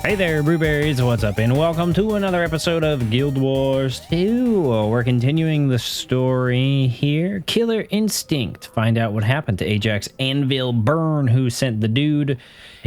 Hey there, Brewberries, what's up? And welcome to another episode of Guild Wars 2. We're continuing the story here. Killer Instinct. Find out what happened to Ajax Anvil Burn, who sent the dude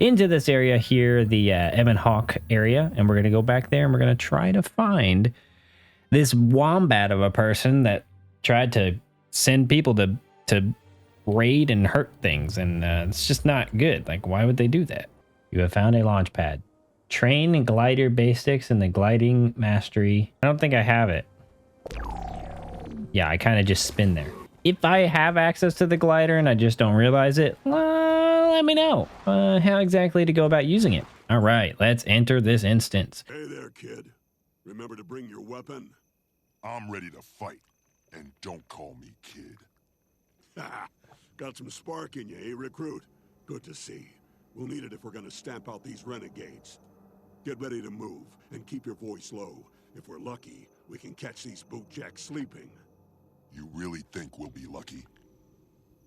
into this area here, the Ebon Hawk area. And we're going to go back there and we're going to try to find this wombat of a person that tried to send people to raid and hurt things. And it's just not good. Like, why would they do that? You have found a launch pad. Train and glider basics and the gliding mastery. I don't think I have it. Yeah, I kind of just spin there. If I have access to the glider and I just don't realize it, let me know how exactly to go about using it. All right, let's enter this instance. Hey there, kid. Remember to bring your weapon? I'm ready to fight, and don't call me kid. Got some spark in you, eh, recruit? Good to see. We'll need it if we're gonna stamp out these renegades. Get ready to move, and keep your voice low. If we're lucky, we can catch these bootjacks sleeping. You really think we'll be lucky?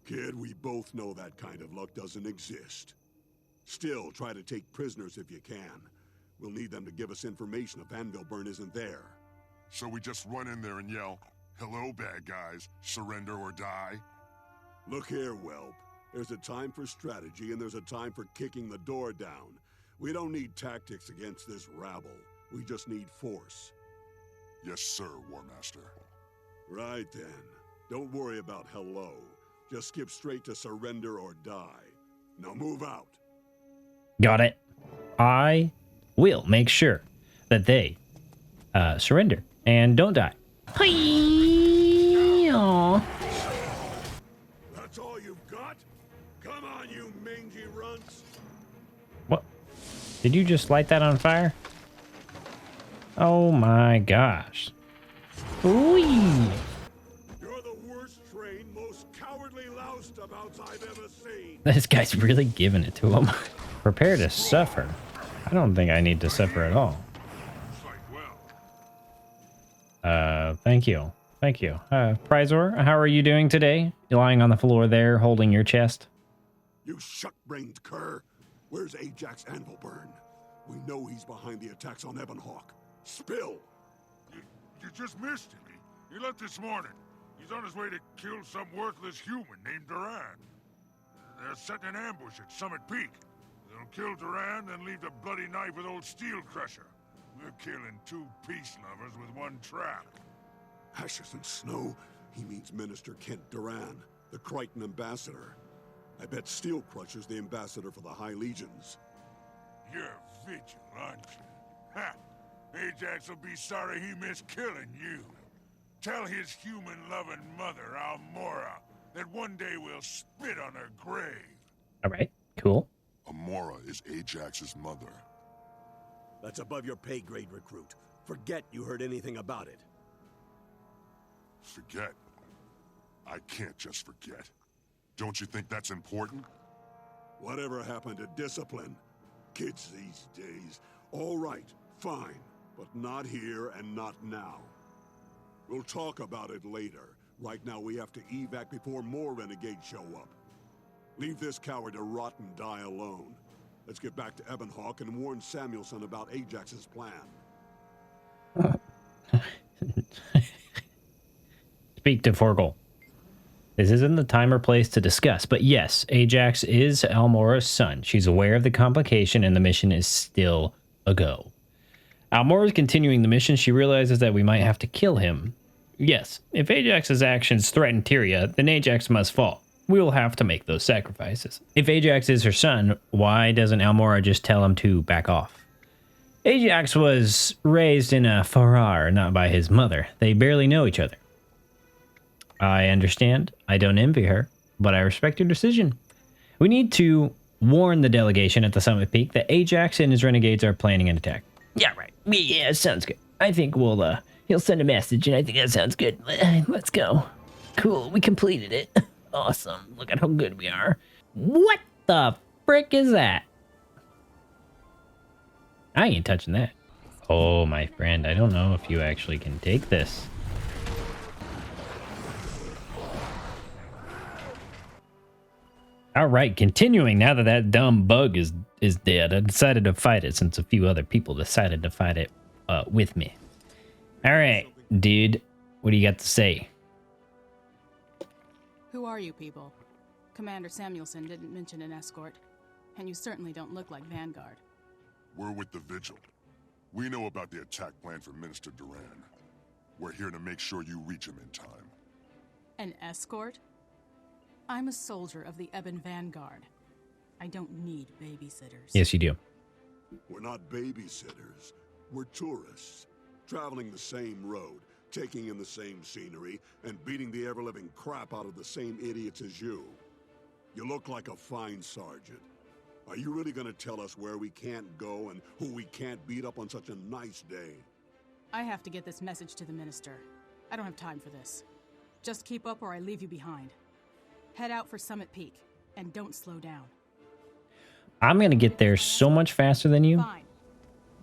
Kid, we both know that kind of luck doesn't exist. Still, try to take prisoners if you can. We'll need them to give us information if Anvilburn isn't there. So we just run in there and yell, "Hello, bad guys, surrender or die"? Look here, whelp. There's a time for strategy, and there's a time for kicking the door down. We don't need tactics against this rabble. We just need force. Yes, sir, War Master. Right then. Don't worry about hello. Just skip straight to surrender or die. Now move out. Got it. I will make sure that they surrender and don't die. Hi-yah. That's all you've got? Come on, you mangy runts. What? Did you just light that on fire? Oh my gosh. Ooh. You're the worst trained, most cowardly loustabouts I've ever seen. This guy's really giving it to him. Prepare to suffer. I don't think I need to suffer at all. Thank you. Thank you. Prizor, how are you doing today? You're lying on the floor there, holding your chest. You shuck-brained cur. Where's Ajax Anvilburn? We know he's behind the attacks on Ebon Hawk. Spill! You just missed him. He left this morning. He's on his way to kill some worthless human named Duran. They're setting an ambush at Summit Peak. They'll kill Duran, then leave the bloody knife with old Steel Crusher. We're killing two peace lovers with one trap. Ashes and snow? He means Minister Kent Duran, the Crichton ambassador. I bet Steel Crusher's the ambassador for the High Legions. You're vigil, aren't you? Ha! Ajax will be sorry he missed killing you. Tell his human-loving mother, Almora, that one day we'll spit on her grave. All right, cool. Amora is Ajax's mother. That's above your pay grade, recruit. Forget you heard anything about it. Forget? I can't just forget. Don't you think that's important? Whatever happened to discipline? Kids these days. All right, fine. But not here and not now. We'll talk about it later. Right now we have to evac before more renegades show up. Leave this coward to rot and die alone. Let's get back to Ebon Hawk and warn Samuelson about Ajax's plan. Speak to Forgel. This isn't the time or place to discuss, but yes, Ajax is Almora's son. She's aware of the complication and the mission is still a go. Almora is continuing the mission. She realizes that we might have to kill him. Yes, if Ajax's actions threaten Tyria, then Ajax must fall. We will have to make those sacrifices. If Ajax is her son, why doesn't Almora just tell him to back off? Ajax was raised in a Farrar, not by his mother. They barely know each other. I understand. I don't envy her, but I respect your decision. We need to warn the delegation at the Summit Peak that Ajax and his renegades are planning an attack. Yeah, right. Yeah, sounds good. I think he'll send a message, and I think that sounds good. Let's go. Cool, we completed it. Awesome. Look at how good we are. What the frick is that? I ain't touching that. Oh, my friend, I don't know if you actually can take this. All right, continuing now that that dumb bug is dead, I decided to fight it since a few other people decided to fight it with me. All right, dude, what do you got to say? Who are you people? Commander Samuelson didn't mention an escort, and you certainly don't look like Vanguard. We're with the Vigil. We know about the attack plan for Minister Duran. We're here to make sure you reach him in time. An escort? I'm a soldier of the Ebon Vanguard. I don't need babysitters. Yes, you do. We're not babysitters. We're tourists, traveling the same road, taking in the same scenery, and beating the ever-living crap out of the same idiots as you. You look like a fine sergeant. Are you really gonna tell us where we can't go and who we can't beat up on such a nice day? I have to get this message to the minister. I don't have time for this. Just keep up or I leave you behind. Head out for Summit Peak, and don't slow down. I'm going to get there so much faster than you. Fine.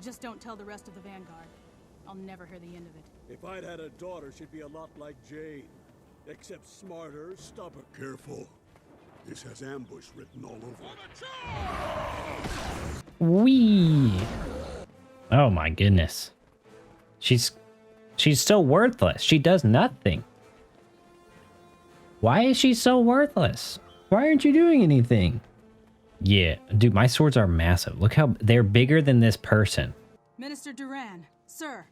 Just don't tell the rest of the Vanguard. I'll never hear the end of it. If I'd had a daughter, she'd be a lot like Jade. Except smarter, stubborn. Careful. This has ambush written all over it. Wee. Oh my goodness. She's so worthless. She does nothing. Why is she so worthless? Why aren't you doing anything? Yeah, dude, my swords are massive. Look how they're bigger than this person. Minister Duran, sir,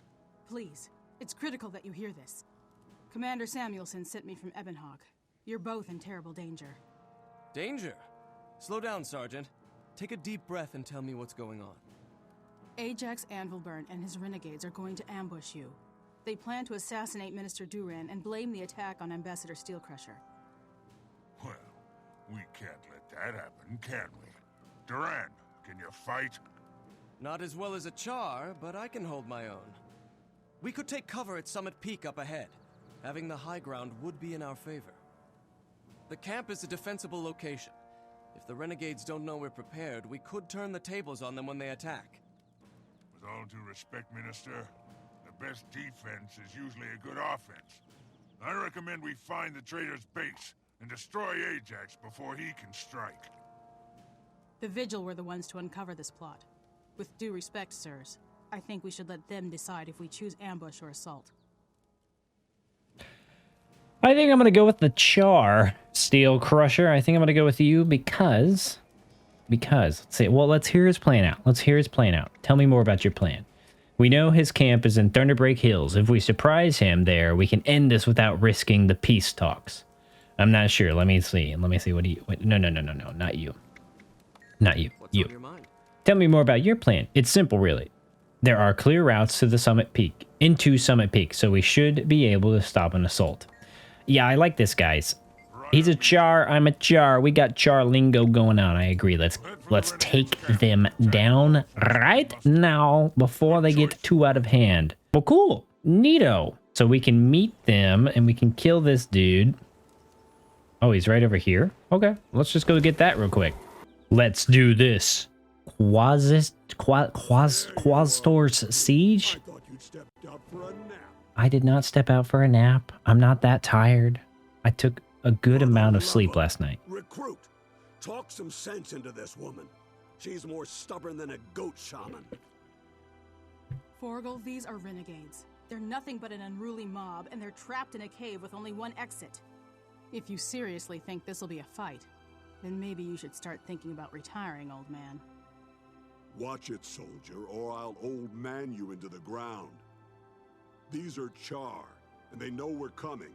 please. It's critical that you hear this. Commander Samuelson sent me from Ebonhawk. You're both in terrible danger. Danger? Slow down, Sergeant. Take a deep breath and tell me what's going on. Ajax Anvilburn and his renegades are going to ambush you. They plan to assassinate Minister Duran and blame the attack on Ambassador Steelcrusher. Well, we can't let that happen, can we? Duran, can you fight? Not as well as a Char, but I can hold my own. We could take cover at Summit Peak up ahead. Having the high ground would be in our favor. The camp is a defensible location. If the renegades don't know we're prepared, we could turn the tables on them when they attack. With all due respect, Minister, the best defense is usually a good offense. I recommend we find the traitor's base and destroy Ajax before he can strike. The Vigil were the ones to uncover this plot. With due respect, sirs, I think we should let them decide if we choose ambush or assault. I think I'm going to go with the Char, Steel Crusher. I think I'm going to go with you because, let's see. Well, let's hear his plan out. Let's hear his plan out. Tell me more about your plan. We know his camp is in Thunderbreak Hills. If we surprise him there, we can end this without risking the peace talks. I'm not sure. Let me see. Let me see. What do you... Wait, no. Not you. Not you. What's you. on your mind? Tell me more about your plan. It's simple, really. There are clear routes to the Summit Peak, into Summit Peak, so we should be able to stop an assault. Yeah, I like this, guys. He's a Char, I'm a Char. We got Char lingo going on. I agree. Let's take them down right now before they get too out of hand. Well, cool. Neato. So we can meet them and we can kill this dude. Oh, he's right over here. Okay, let's just go get that real quick. Let's do this. Quastor's Siege? I thought you'd stepped out for a nap. I did not step out for a nap. I'm not that tired. I took a good amount of sleep last night. Recruit. Talk some sense into this woman. She's more stubborn than a goat shaman. Forgel, these are renegades. They're nothing but an unruly mob, and they're trapped in a cave with only one exit. If you seriously think this'll be a fight, then maybe you should start thinking about retiring, old man. Watch it, soldier, or I'll old man you into the ground. These are Char, and they know we're coming.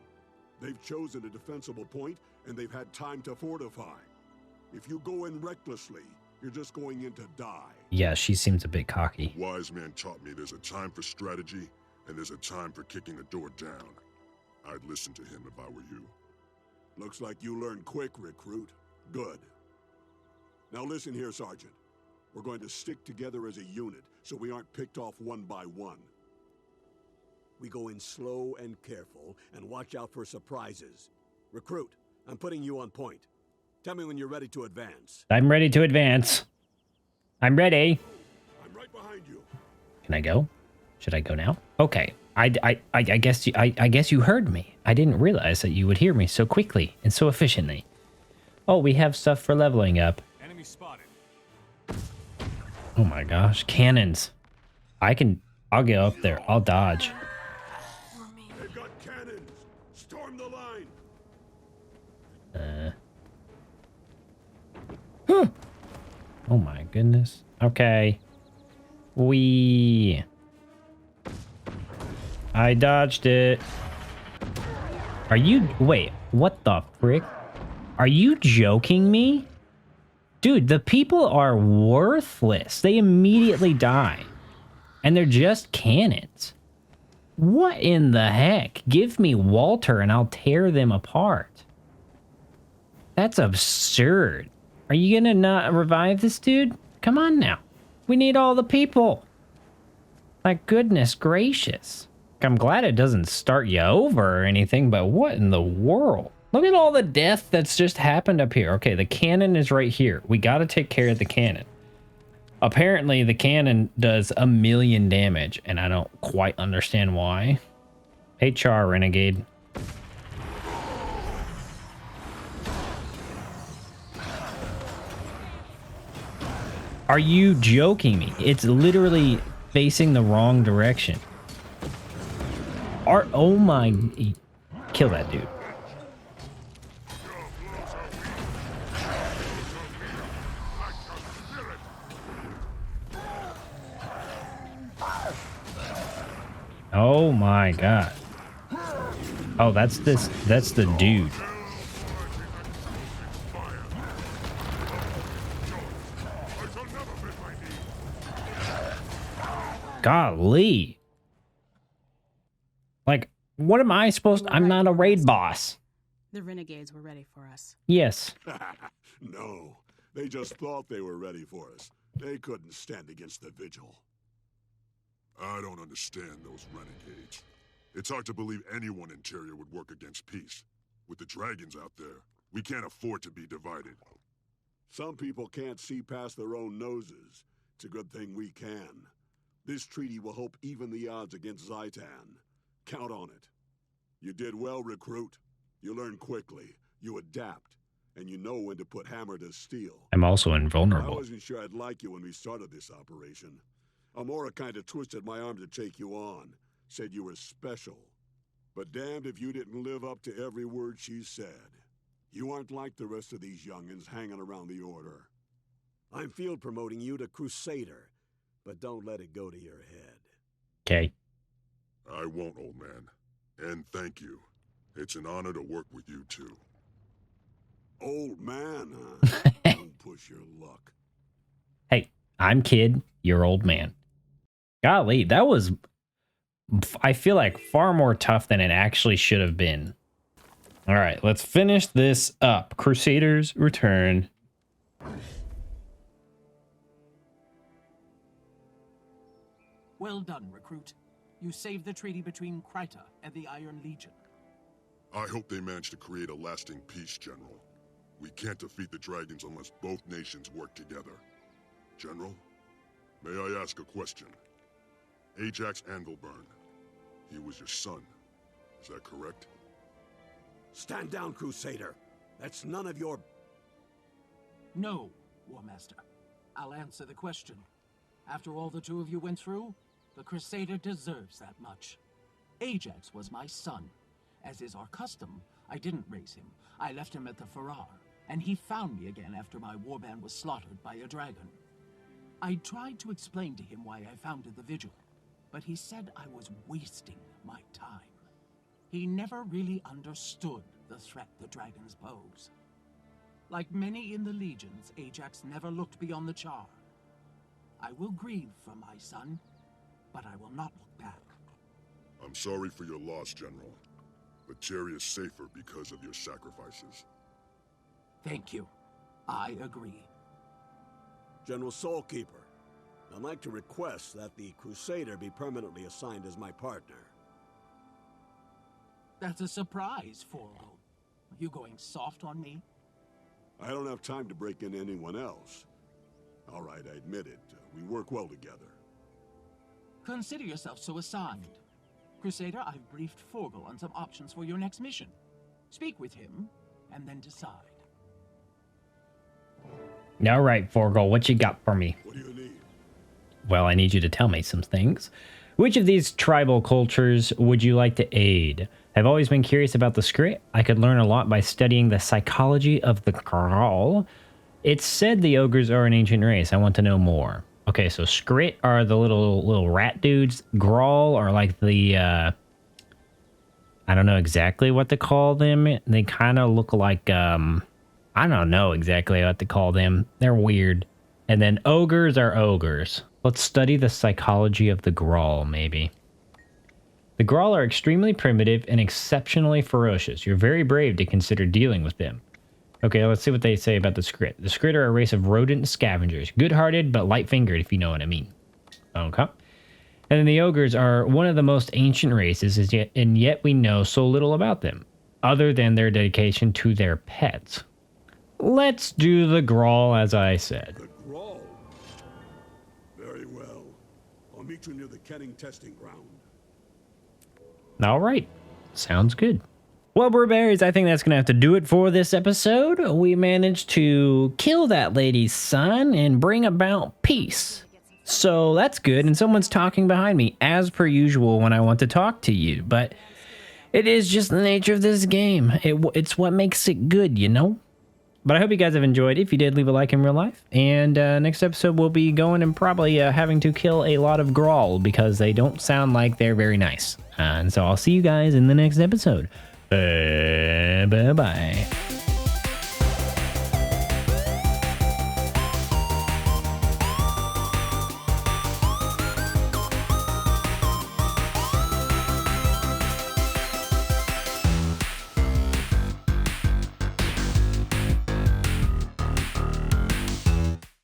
They've chosen a defensible point, and they've had time to fortify. If you go in recklessly, you're just going in to die. Yeah, she seems a bit cocky. Wise man taught me there's a time for strategy, and there's a time for kicking the door down. I'd listen to him if I were you. Looks like you learned quick, recruit. Good. Now listen here, Sergeant. We're going to stick together as a unit, so we aren't picked off one by one. We go in slow and careful, and watch out for surprises. Recruit, I'm putting you on point. Tell me when you're ready to advance. I'm ready to advance. I'm ready. I'm right behind you. Can I go? Should I go now? Okay. I guess you heard me. I didn't realize that you would hear me so quickly and so efficiently. Oh, we have stuff for leveling up. Enemy spotted. Oh my gosh, cannons. I'll get up there. I'll dodge. They've got cannons! Storm the line! Oh my goodness. Okay. I dodged it. Wait, what the frick? Are you joking me? Dude, the people are worthless. They immediately die. And they're just cannons. What in the heck? Give me Walter and I'll tear them apart. That's absurd. Are you gonna not revive this dude? Come on now. We need all the people. My goodness gracious. I'm glad it doesn't start you over or anything, but what in the world? Look at all the death that's just happened up here. Okay, the cannon is right here. We gotta take care of the cannon. Apparently, the cannon does 1,000,000 damage, and I don't quite understand why. Hey, Char, Renegade. Are you joking me? It's literally facing the wrong direction. Oh my... Kill that dude. Oh my god. Oh, that's the dude. Golly. Like, what am I supposed to... I'm not a raid boss. The renegades were ready for us. Yes. No, they just thought they were ready for us. They couldn't stand against the Vigil. I don't understand those renegades. It's hard to believe anyone in Tyria would work against peace. With the dragons out there, we can't afford to be divided. Some people can't see past their own noses. It's a good thing we can. This treaty will help even the odds against Zaitan. Count on it. You did well, recruit. You learn quickly, you adapt, and you know when to put hammer to steel. I'm also I invulnerable. wasn't sure I'd like you when we started this operation. Amora kind of twisted my arm to take you on. Said you were special. But damned if you didn't live up to every word she said. You aren't like the rest of these youngins hanging around the Order. I'm field promoting you to Crusader, but don't let it go to your head. Okay. I won't, old man. And thank you. It's an honor to work with you, too. Old man, huh? Don't push your luck. Hey, I'm kid, you're old man. Golly, that was, I feel like, far more tough than it actually should have been. All right, let's finish this up. Crusaders return. Well done, recruit. You saved the treaty between Kryta and the Iron Legion. I hope they manage to create a lasting peace, General. We can't defeat the dragons unless both nations work together. General, may I ask a question? Ajax Anvilburn, he was your son. Is that correct? Stand down, Crusader. That's none of your... No, War Master. I'll answer the question. After all the two of you went through, the Crusader deserves that much. Ajax was my son. As is our custom, I didn't raise him. I left him at the Farrar, and he found me again after my warband was slaughtered by a dragon. I tried to explain to him why I founded the Vigil, but he said I was wasting my time. He never really understood the threat the dragons pose. Like many in the legions, Ajax never looked beyond the Char. I will grieve for my son, but I will not look back. I'm sorry for your loss, General. But Tyria is safer because of your sacrifices. Thank you. I agree. General Soulkeeper, I'd like to request that the Crusader be permanently assigned as my partner. That's a surprise, Forgo. Are you going soft on me? I don't have time to break in anyone else. All right, I admit it. We work well together. Consider yourself so assigned. Crusader, I've briefed Forgo on some options for your next mission. Speak with him, and then decide. All right, Forgol, what you got for me? What do you need? Well, I need you to tell me some things. Which of these tribal cultures would you like to aid? I've always been curious about the script. I could learn a lot by studying the psychology of the Grawl. It's said the ogres are an ancient race. I want to know more. Okay, so Skrit are the little rat dudes. Grawl are like the I don't know exactly what to call them. They kind of look like I don't know exactly what to call them. They're weird. And then ogres are ogres. Let's study the psychology of the Grawl, maybe. The Grawl are extremely primitive and exceptionally ferocious. You're very brave to consider dealing with them. Okay, let's see what they say about the Skrit. The Skrit are a race of rodent scavengers. Good-hearted, but light-fingered, if you know what I mean. Okay. And then the ogres are one of the most ancient races, and yet we know so little about them, other than their dedication to their pets. Let's do the Grawl, as I said. The Grawl. Very well. I'll meet you near the Kenning testing ground. All right. Sounds good. Well, Brewberries, I think that's going to have to do it for this episode. We managed to kill that lady's son and bring about peace. So that's good. And someone's talking behind me, as per usual, when I want to talk to you. But it is just the nature of this game. It's what makes it good, you know? But I hope you guys have enjoyed. If you did, leave a like in real life. And next episode, we'll be going and probably having to kill a lot of Grawl because they don't sound like they're very nice. And so I'll see you guys in the next episode. Bye-bye.